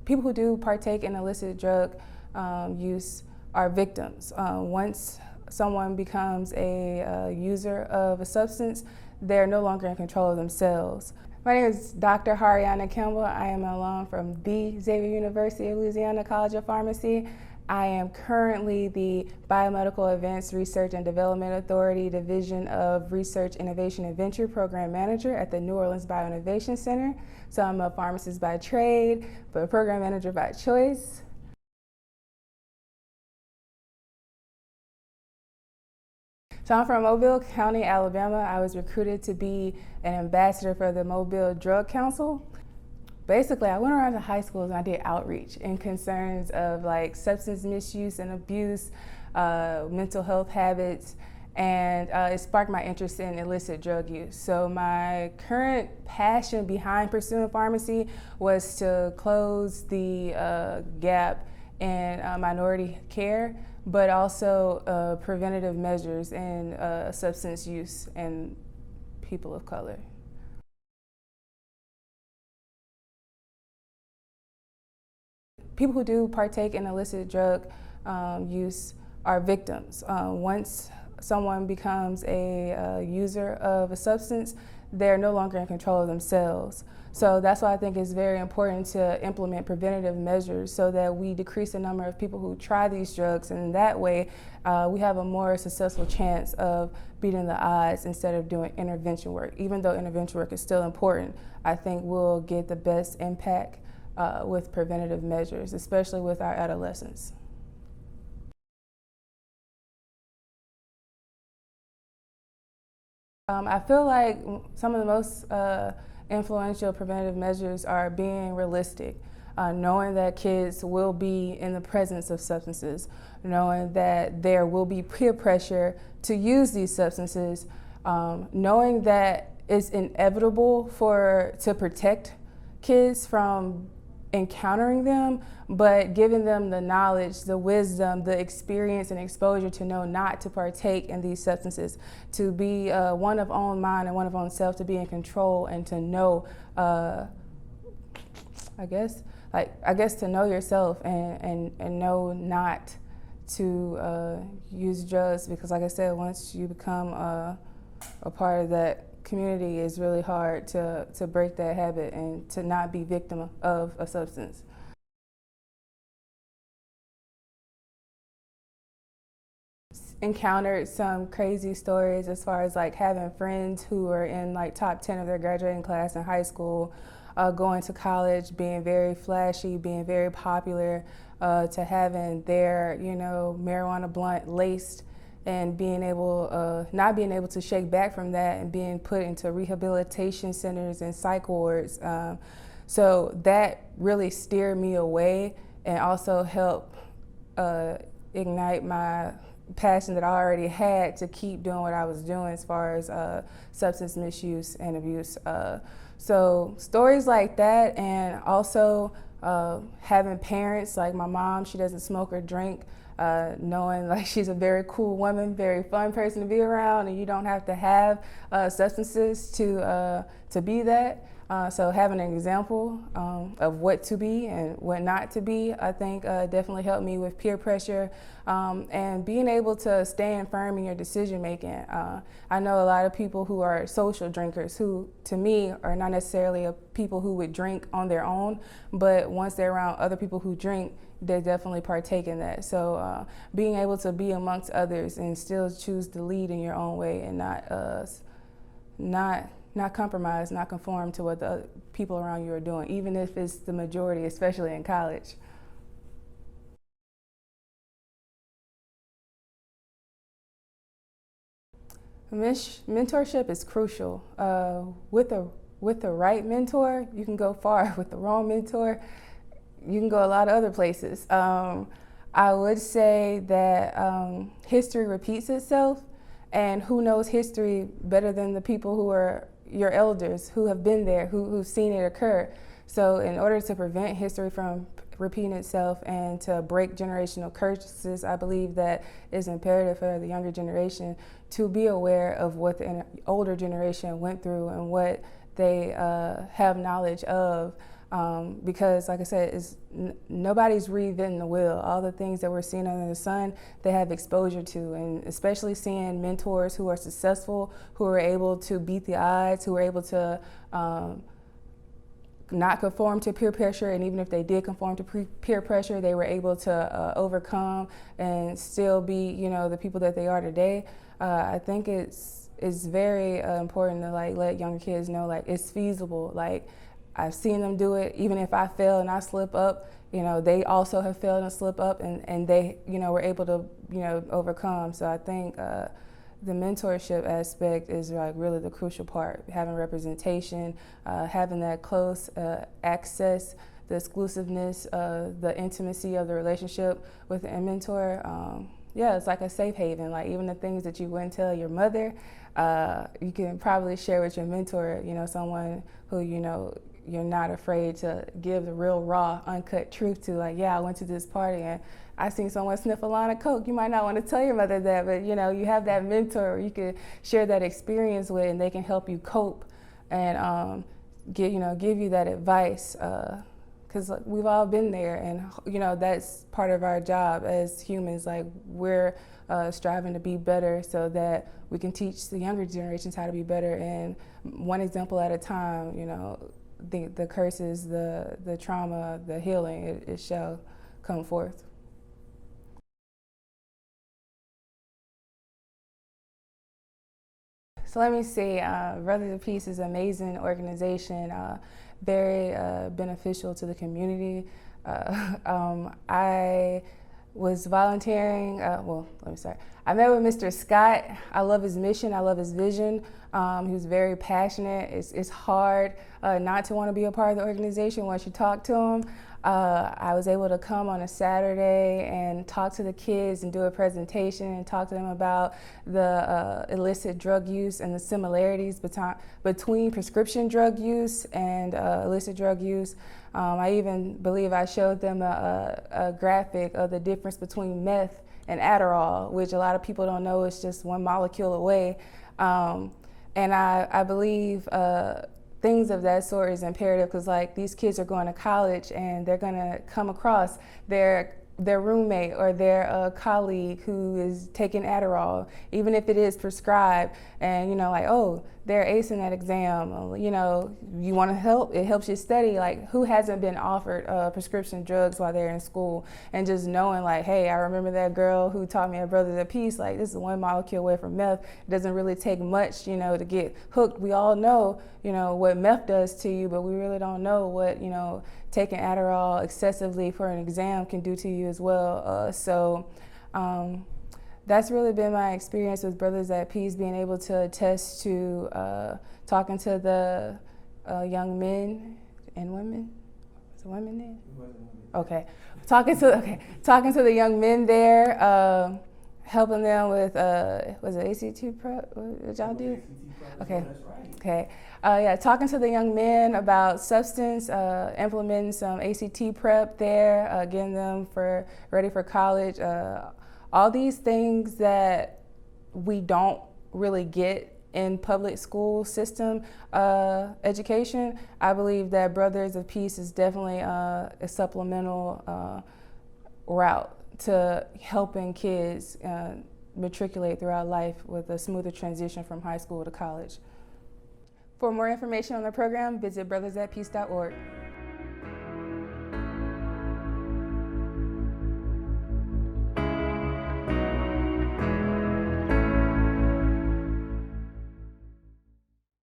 People who do partake in illicit drug use are victims. Once someone becomes a user of a substance, they're no longer in control of themselves. My name is Dr. Campbell. I am an alum from the Xavier University of Louisiana College of Pharmacy. I am currently the Biomedical Advanced Research and Development Authority Division of Research, Innovation, and Venture Program Manager at the New Orleans Bioinnovation Center. So I'm a pharmacist by trade, but a program manager by choice. So I'm from Mobile County, Alabama. I was recruited to be an ambassador for the Mobile Drug Council. Basically, I went around to high schools and I did outreach in concerns of like substance misuse and abuse, mental health habits, and it sparked my interest in illicit drug use. So my current passion behind pursuing pharmacy was to close the gap in minority care, but also preventative measures in substance use and people of color. People who do partake in illicit drug use are victims. Once someone becomes a user of a substance, they're no longer in control of themselves. So that's why I think it's very important to implement preventative measures so that we decrease the number of people who try these drugs, and in that way we have a more successful chance of beating the odds instead of doing intervention work. Even though intervention work is still important, I think we'll get the best impact with preventative measures, especially with our adolescents. I feel like some of the most influential preventative measures are being realistic, knowing that kids will be in the presence of substances, knowing that there will be peer pressure to use these substances, knowing that it's inevitable to protect kids from encountering them, but giving them the knowledge, the wisdom, the experience and exposure to know not to partake in these substances, to be one of own mind and one of own self, to be in control and to know, I guess to know yourself and know not to use drugs, because like I said, once you become a part of that community, is really hard to break that habit and to not be victim of a substance. Encountered some crazy stories as far as like having friends who are in like top 10 of their graduating class in high school, going to college, being very flashy, being very popular, to having their marijuana blunt laced and being able, not being able to shake back from that and being put into rehabilitation centers and psych wards. So that really steered me away and also helped ignite my passion that I already had to keep doing what I was doing as far as substance misuse and abuse. So stories like that, and also having parents like my mom, she doesn't smoke or drink, knowing like she's a very cool woman, very fun person to be around, and you don't have to have substances to be that. So having an example of what to be and what not to be, I think definitely helped me with peer pressure, and being able to stand firm in your decision making. I know a lot of people who are social drinkers who, to me, are not necessarily people who would drink on their own, but once they're around other people who drink, they definitely partake in that. So being able to be amongst others and still choose to lead in your own way and not compromise, not conform to what the other people around you are doing, even if it's the majority, especially in college. Mentorship is crucial. With the right mentor, you can go far. With the wrong mentor, you can go a lot of other places. I would say that history repeats itself, and who knows history better than the people who are your elders, who have been there, who've seen it occur. So in order to prevent history from repeating itself and to break generational curses, I believe that it's imperative for the younger generation to be aware of what the older generation went through and what they have knowledge of, Because like I said, nobody's reinventing the wheel. All the things that we're seeing under the sun, they have exposure to, and especially seeing mentors who are successful, who are able to beat the odds, who are able to not conform to peer pressure, and even if they did conform to peer pressure, they were able to overcome and still be, the people that they are today. I think it's very important to let younger kids know it's feasible. I've seen them do it. Even if I fail and I slip up, they also have failed and slip up, and they, were able to, overcome. So I think the mentorship aspect is really the crucial part. Having representation, having that close access, the exclusiveness, the intimacy of the relationship with a mentor. Yeah, it's like a safe haven. Even the things that you wouldn't tell your mother, you can probably share with your mentor. Someone who you're not afraid to give the real, raw, uncut truth to. Yeah, I went to this party and I seen someone sniff a line of coke. You might not want to tell your mother that, but you have that mentor you can share that experience with, and they can help you cope and give you that advice. Because we've all been there, and that's part of our job as humans. We're striving to be better so that we can teach the younger generations how to be better, and one example at a time. The curses, the trauma, the healing, it shall come forth. So let me see, Brothers of Peace is an amazing organization, very beneficial to the community. I was volunteering, I met with Mr. Scott. I love his mission, I love his vision. He was very passionate. It's hard not to want to be a part of the organization once you talk to him. I was able to come on a Saturday and talk to the kids and do a presentation and talk to them about the illicit drug use and the similarities between prescription drug use and illicit drug use. I even believe I showed them a graphic of the difference between meth and Adderall, which a lot of people don't know is just one molecule away. And I believe things of that sort is imperative, because these kids are going to college and they're going to come across their roommate or their colleague who is taking Adderall, even if it is prescribed, and oh, they're acing that exam. You want to help, it helps you study. Who hasn't been offered prescription drugs while they're in school? And just knowing hey, I remember that girl who taught me at Brothers of Peace, this is one molecule away from meth. It doesn't really take much, to get hooked. We all know, what meth does to you, but we really don't know what, taking Adderall excessively for an exam can do to you as well. That's really been my experience with Brothers at Peace, being able to attest to talking to the young men and women. Is it women there? Okay. Talking to the young men there, helping them with was it ACT prep? What did y'all do? Okay. Okay. Talking to the young men about substance, implementing some ACT prep there, getting them ready for college. All these things that we don't really get in public school system education, I believe that Brothers of Peace is definitely a supplemental route to helping kids matriculate throughout life with a smoother transition from high school to college. For more information on the program, visit brothersatpeace.org.